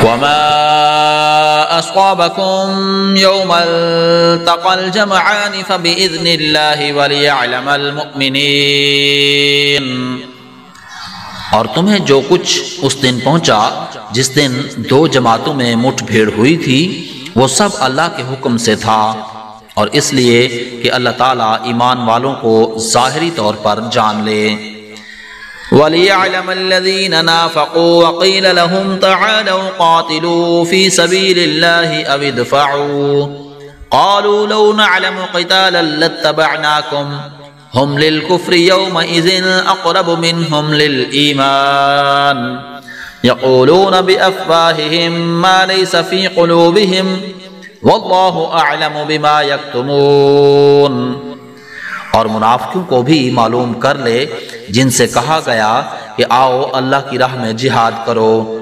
وما أصابكم يوم التقى الجمعان فبإذن الله وليعلم المؤمنين۔ اور تمہیں جو کچھ اس دن پہنچا جس دن دو جماعتوں میں مٹھ بھیڑ ہوئی تھی وہ سب اللہ کے حکم سے تھا، اور اس لیے کہ اللہ تعالیٰ ایمان والوں کو ظاہری طور پر جان لے۔ وَلِيَعْلَمَ الَّذِينَ نَافَقُوا وَقِيلَ لَهُمْ تَعَالَوْا قَاتِلُوا فِي سَبِيلِ اللَّهِ أَوِ ادْفَعُوا قَالُوا لَوْ نَعْلَمُ قِتَالًا لَاتَّبَعْنَاكُمْ هُمْ لِلْكُفْرِ يَوْمَئِذٍ أَقْرَبُ مِنْهُمْ لِلْإِيمَانِ يَقُولُونَ بِأَفْوَاهِهِمْ مَا لَيْسَ فِي قُلُوبِهِمْ وَاللَّهُ أَعْلَمُ بِمَا يَكْتُمُونَ۔ اور منافقوں کو بھی معلوم کر لے جن سے کہا گیا کہ آؤ اللہ کی راہ میں جہاد کرو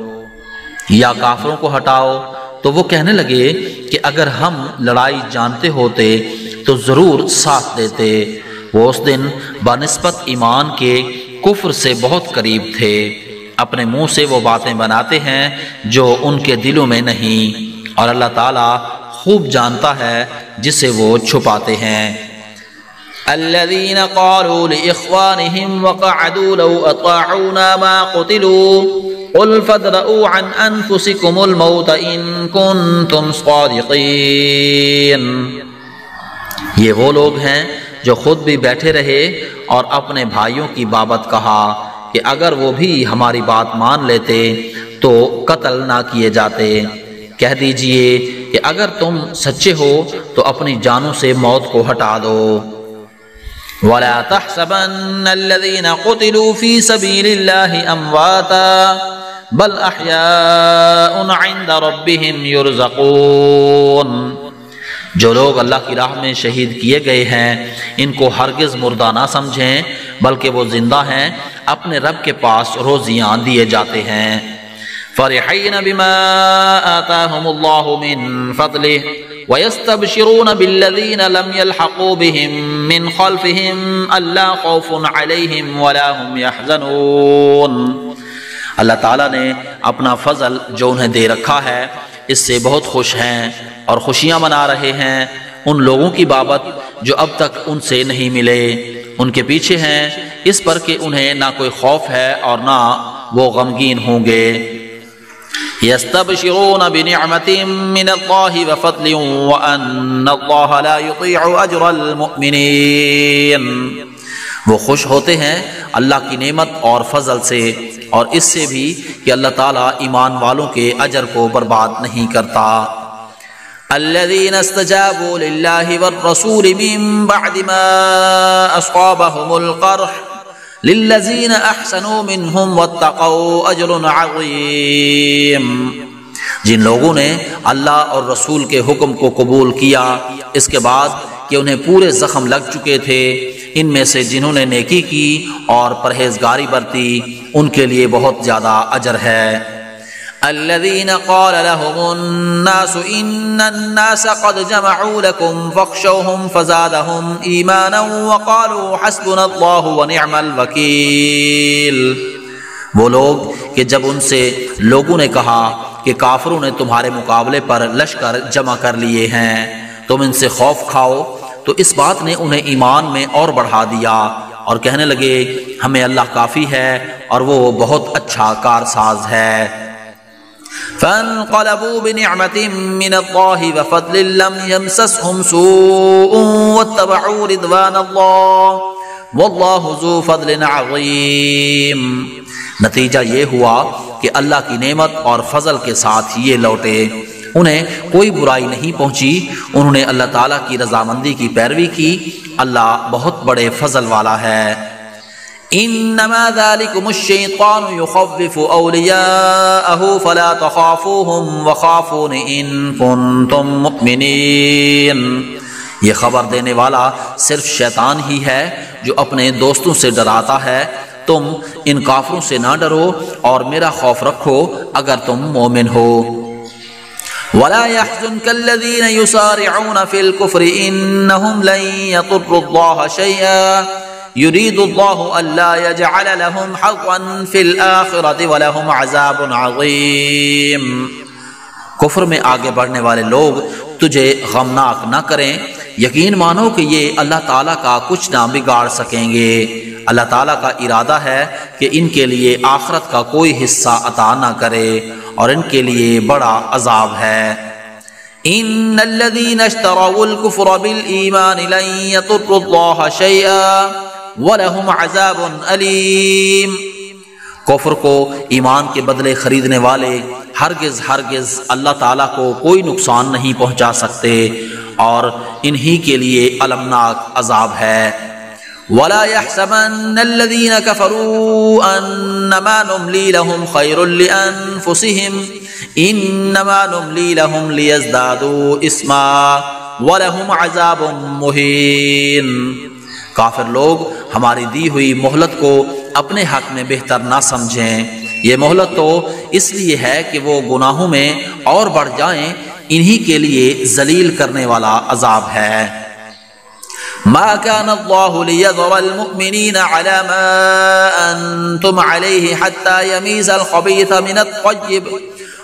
یا کافروں کو ہٹاؤ، تو وہ کہنے لگے کہ اگر ہم لڑائی جانتے ہوتے تو ضرور ساتھ دیتے۔ وہ اس دن بنسبت ایمان کے کفر سے بہت قریب تھے، اپنے منہ سے وہ باتیں بناتے ہیں جو ان کے دلوں میں نہیں، اور اللہ تعالیٰ خوب جانتا ہے جسے وہ چھپاتے ہیں۔ الذين قالوا لإخوانهم وقعدوا لو أطاعونا ما قتلوا قل فادرؤوا عن أنفسكم الموت إن كنتم صادقين۔ یہ وہ لوگ ہیں جو خود بھی بیٹھے رہے اور اپنے بھائیوں کی بابت کہا کہ اگر وہ بھی ہماری بات مان لیتے تو قتل نہ کیے جاتے۔ کہہ دیجئے کہ اگر تم سچے ہو تو اپنی جانوں سے موت کو ہٹا دو۔ وَلَا تَحْسَبَنَّ الَّذِينَ قُتِلُوا فِي سَبِيلِ اللَّهِ أَمْوَاتًا بَلْ أَحْيَاءٌ عِندَ رَبِّهِمْ يُرْزَقُونَ۔ جو لوگ اللہ کی راہ میں شہید کیے گئے ہیں ان کو ہرگز مردہ نہ سمجھیں، بلکہ وہ زندہ ہیں، اپنے رب کے پاس روزیاں دیے جاتے ہیں۔ فَرِحِينَ بِمَا آتَاهُمُ اللَّهُ مِنْ فَضْلِهِ وَيَسْتَبْشِرُونَ بِالَّذِينَ لَمْ يَلْحَقُوا بِهِمْ مِنْ خَلْفِهِمْ أَلَّا خَوْفٌ عَلَيْهِمْ وَلَا هُمْ يَحْزَنُونَ۔ اللہ تعالیٰ نے اپنا فضل جو انہیں دے رکھا ہے اس سے بہت خوش ہیں اور خوشیاں منا رہے ہیں ان لوگوں کی بابت جو اب تک ان سے نہیں ملے، ان کے پیچھے ہیں اس پر کہ انہیں نہ کوئی خوف ہے اور نہ وہ غمگین ہوں گے۔ يَسْتَبْشِرُونَ بِنِعْمَةٍ مِّنَ اللَّهِ وَفَضْلٍ وَأَنَّ اللَّهَ لَا يُضِيعُ أَجْرَ الْمُؤْمِنِينَ۔ وہ خوش ہوتے ہیں اللہ کی نعمت اور فضل سے، اور اس سے بھی کہ اللہ تعالیٰ ایمان والوں کے اجر کو برباد نہیں کرتا۔ الَّذِينَ اسْتَجَابُوا لِلَّهِ وَالرَّسُولِ مِن بَعْدِ مَا أَصَابَهُمُ الْقَرْحُ لِلَّذِينَ أَحْسَنُوا مِنْهُمْ وَاتَّقَوْا أَجْرٌ عَظِيمٌ۔ جن لوگوں نے اللہ اور رسول کے حکم کو قبول کیا اس کے بعد کہ انہیں پورے زخم لگ چکے تھے، ان میں سے جنہوں نے نیکی کی اور پرہیزگاری برتی ان کے لیے بہت زیادہ اجر ہے۔ الذين قال لهم الناس إن الناس قد جمعوا لكم فاخشوهم فزادهم إيمانا وقالوا حسبنا الله ونعم الوكيل۔ وہ لوگ کہ جب ان سے لوگوں نے کہا کہ کافروں نے تمہارے مقابلے پر لشکر جمع کر لیے ہیں، تم ان سے خوف کھاؤ، تو اس بات نے انہیں ایمان میں اور بڑھا دیا اور کہنے لگے ہمیں اللہ کافی ہے اور وہ بہت اچھا کارساز ہے۔ فانقلبوا بنعمة من الله وفضل لم يمسسهم سوء واتبعوا رضوان الله والله ذو فضل عظيم۔ نتیجہ یہ ہوا کہ اللہ کی نعمت اور فضل کے ساتھ یہ لوٹے، انہیں کوئی برائی نہیں پہنچی، انہوں نے اللہ تعالیٰ کی رضامندی کی پیروی کی، اللہ بہت بڑے فضل والا ہے۔ انما ذلكم الشیطان یخوف اولیاءه فلا تخافوهم وخافون ان کنتم مؤمنین۔ یہ خبر دینے والا صرف شیطان ہی ہے جو اپنے دوستوں سے ڈراتا ہے، تم ان کافروں سے نہ ڈرو اور میرا خوف رکھو اگر تم مومن ہو۔ ولا يحزنك الذين يسارعون في الكفر انهم لن يضروا الله شيئا يريد الله الا يجعل لهم حظا في الاخره ولهم عذاب عظيم۔ کفر میں آگے بڑھنے والے لوگ تجھے غمناک نہ کریں، یقین مانو کہ یہ اللہ تعالیٰ کا کچھ نہ بگاڑ سکیں گے۔ اللہ تعالیٰ کا ارادہ ہے کہ ان کے لیے آخرت کا کوئی حصہ عطا نہ کرے اور ان کے لیے بڑا عذاب ہے۔ ان الذين اشتروا الكفر بالایمان لن يضروا الله شيئا ولهم عذاب الیم۔ کفر کو ایمان کے بدلے خریدنے والے ہرگز اللہ تعالیٰ کو کوئی نقصان نہیں پہنچا سکتے اور انہی کے لیے المناک عذاب ہے۔ وَلَا يَحْسَبَنَّ الَّذِينَ كَفَرُوا أَنَّمَا نُمْلِي لَهُمْ خَيْرٌ لِأَنفُسِهِمْ إِنَّمَا نُمْلِي لَهُمْ لِيَزْدَادُوا إِثْمًا وَلَهُمْ عَذَابٌ مُهِينٌ۔ کافر لوگ ہماری دی ہوئی مہلت کو اپنے حق میں بہتر نہ سمجھیں، یہ مہلت تو اس لیے ہے کہ وہ گناہوں میں اور بڑھ جائیں، انہی کے لیے ذلیل کرنے والا عذاب ہے۔ ما كان الله ليذر المؤمنين على ما أنتم عليه حتى يميز الخبيث من الطيب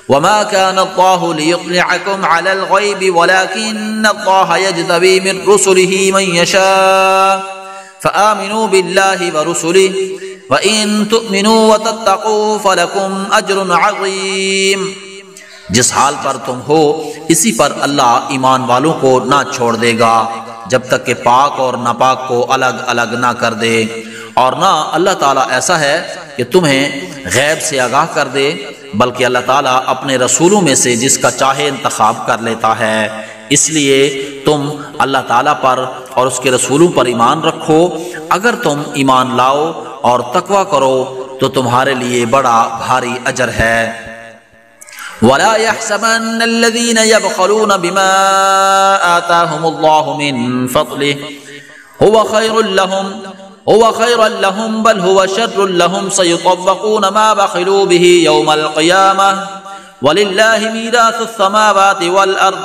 وما كان الله ليطلعكم على الغيب ولكن الله يجتبي من رسله من يشاء فآمنوا بالله ورسله وإن تؤمنوا وتتقوا فلكم أجر عظيم۔ جس حال پر تم ہو اسی پر اللہ ایمان والوں کو نہ چھوڑ دے گا جب تک کہ پاک اور ناپاک کو الگ الگ نہ کر دے، اور نہ اللہ تعالیٰ ایسا ہے کہ تمہیں غیب سے آگاہ کر دے، بلکہ اللہ تعالیٰ اپنے رسولوں میں سے جس کا چاہے انتخاب کر لیتا ہے۔ اس لیے تم اللہ تعالیٰ پر اور اس کے رسولوں پر ایمان رکھو، اگر تم ایمان لاؤ اور تقوی کرو تو تمہارے لیے بڑا بھاری اجر ہے۔ وَلَا يَحْسَبَنَّ الَّذِينَ يَبْخَلُونَ بِمَا آتَاهُمُ اللَّهُ مِنْ فَضْلِهِ هُوَ خَيْرًا لَهُمْ بَلْ هُوَ شَرٌّ لَهُمْ سَيُطَوَّقُونَ مَا بَخِلُوا بِهِ يَوْمَ الْقِيَامَةِ وَلِلَّهِ مِيرَاثُ السَّمَاوَاتِ وَالْأَرْضِ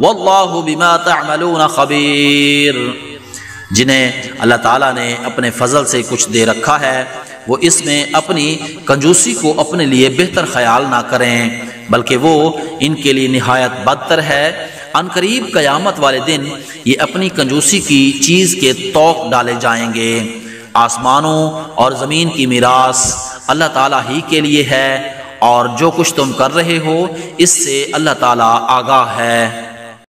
وَاللَّهُ بِمَا تَعْمَلُونَ خَبِيرٌ۔ جنہیں اللہ تعالیٰ نے اپنے فضل سے کچھ دے رکھا ہے وہ اس میں اپنی کنجوسی کو اپنے لیے بہتر خیال نہ کریں، بلکہ وہ ان کے لیے نہایت بدتر ہے۔ ان قریب قیامت والے دن یہ اپنی کنجوسی کی چیز کے طوق ڈالے جائیں گے۔ آسمانوں اور زمین کی میراث اللہ تعالیٰ ہی کے لیے ہے، اور جو کچھ تم کر رہے ہو اس سے اللہ تعالیٰ آگاہ ہے۔